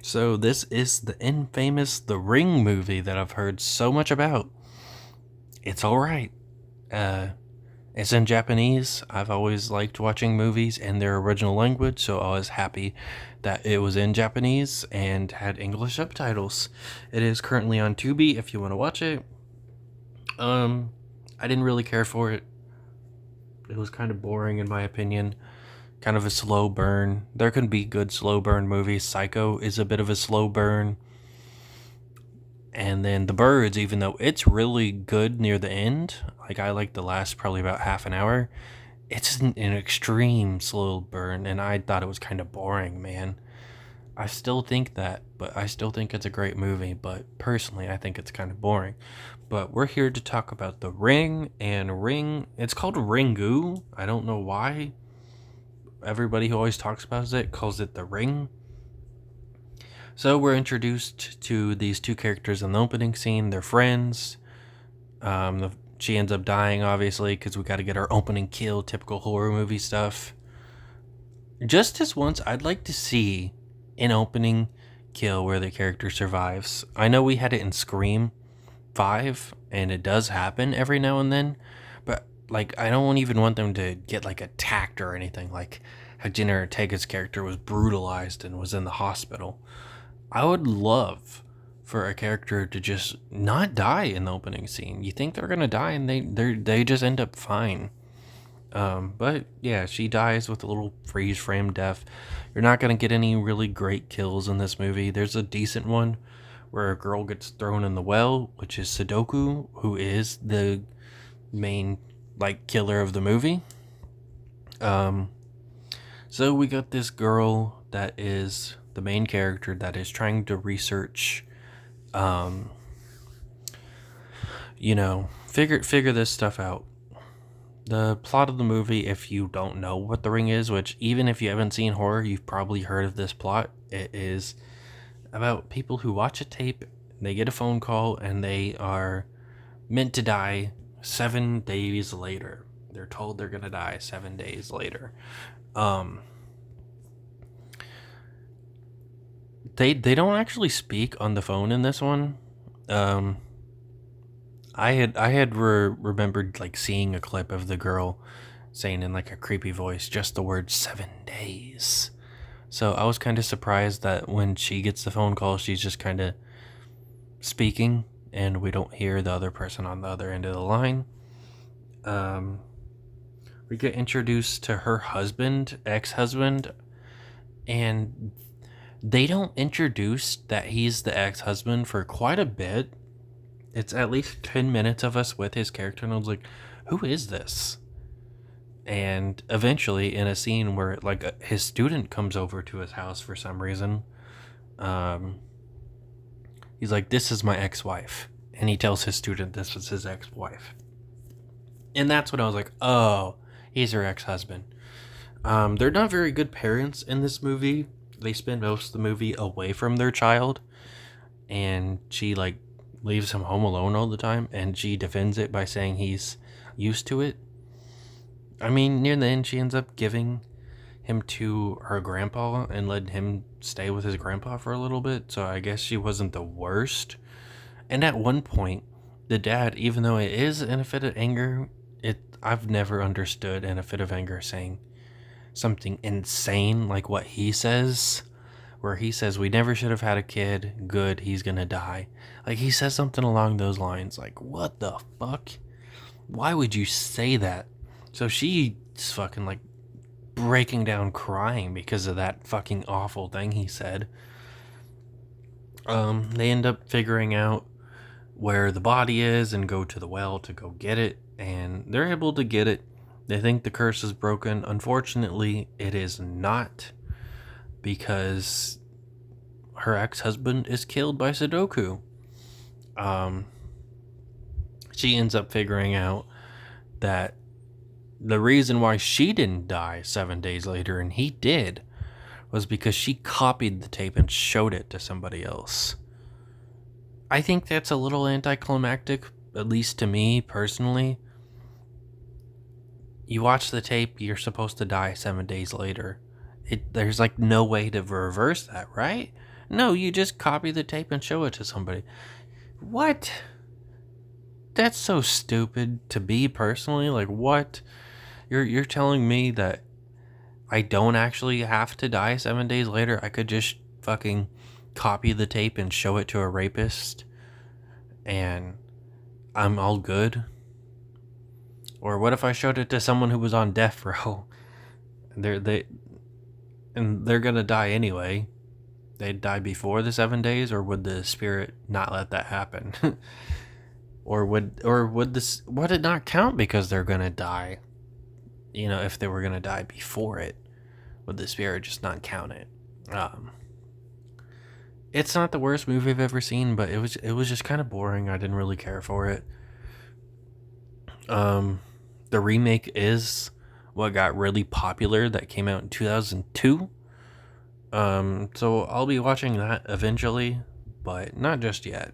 So this is the infamous The Ring movie that I've heard so much about. It's all right. Uh, it's in Japanese. I've always liked watching movies in their original language, so I was happy that it was in Japanese and had English subtitles. It is currently on Tubi if you want to watch it. Um, I didn't really care for it. It was kind of boring in my opinion. Kind of a slow burn. There can be good slow burn movies. Psycho is a bit of a slow burn. And then The Birds, even though it's really good near the end, like I like the last probably about half an hour, it's an extreme slow burn, and I thought it was kind of boring, man. I still think that, but I still think it's a great movie, but personally, I think it's kind of boring. But we're here to talk about The Ring, and Ring, it's called Ringu. I don't know why everybody who always talks about it calls it The Ring. So we're introduced to these two characters in the opening scene. They're friends. She ends up dying, obviously, because we got to get our opening kill, typical horror movie stuff. Just this once, I'd like to see an opening kill where the character survives. I know we had it in Scream 5, and it does happen every now and then, but like I don't even want them to get like attacked or anything, like how Jenna Ortega's character was brutalized and was in the hospital. I would love for a character to just not die in the opening scene. You think they're gonna die, and they just end up fine. But yeah, she dies with a little freeze frame death. You're not gonna get any really great kills in this movie. There's a decent one where a girl gets thrown in the well, which is Sudoku, who is the main like killer of the movie. Um, so we got this girl that is the main character that is trying to research, um, figure this stuff out. The plot of the movie, if you don't know what The Ring is, which even if you haven't seen horror, you've probably heard of this plot. It is about people who watch a tape, they get a phone call, and they are meant to die 7 days later. They're told they're gonna die 7 days later. Um, they don't actually speak on the phone in this one. Um, I had remembered like seeing a clip of the girl saying in like a creepy voice just the word 7 days. So I was kind of surprised that when she gets the phone call, she's just kind of speaking, and we don't hear the other person on the other end of the line. Um, we get introduced to her husband, ex-husband, and they don't introduce that he's the ex-husband for quite a bit. It's at least 10 minutes of us with his character, and I was like, who is this? And eventually, in a scene where like his student comes over to his house for some reason, um, he's like, "This is my ex-wife," and he tells his student this was his ex-wife, and that's when I was like, "Oh, he's her ex-husband." They're not very good parents in this movie. They spend most of the movie away from their child, and she like leaves him home alone all the time, and she defends it by saying he's used to it. I mean, near the end, she ends up giving him to her grandpa and letting him stay with his grandpa for a little bit. So I guess she wasn't the worst. And at one point, the dad, even though it is in a fit of anger, I've never understood in a fit of anger saying something insane like what he says, where he says we never should have had a kid. Good, he's gonna die. Like he says something along those lines. Like what the fuck? Why would you say that? So she's fucking like breaking down crying because of that fucking awful thing he said. They end up figuring out where the body is and go to the well to go get it, and they're able to get it. They think the curse is broken. Unfortunately, it is not, because her ex-husband is killed by Sudoku. Um, she ends up figuring out that the reason why she didn't die 7 days later and he did was because she copied the tape and showed it to somebody else. I think that's a little anticlimactic, at least to me personally. You watch the tape, you're supposed to die 7 days later. There's like no way to reverse that, right? No, you just copy the tape and show it to somebody. What? That's so stupid to me personally. Like, what? You're telling me that I don't actually have to die 7 days later? I could just fucking copy the tape and show it to a rapist and I'm all good? Or what if I showed it to someone who was on death row? They're gonna die anyway. They'd die before the 7 days, or would the spirit not let that happen? Would it not count because they're gonna die? If they were gonna die before it, would the spirit just not count it? Um, it's not the worst movie I've ever seen, but it was just kind of boring. I didn't really care for it. The remake is what got really popular. That came out in 2002. So I'll be watching that eventually, but not just yet.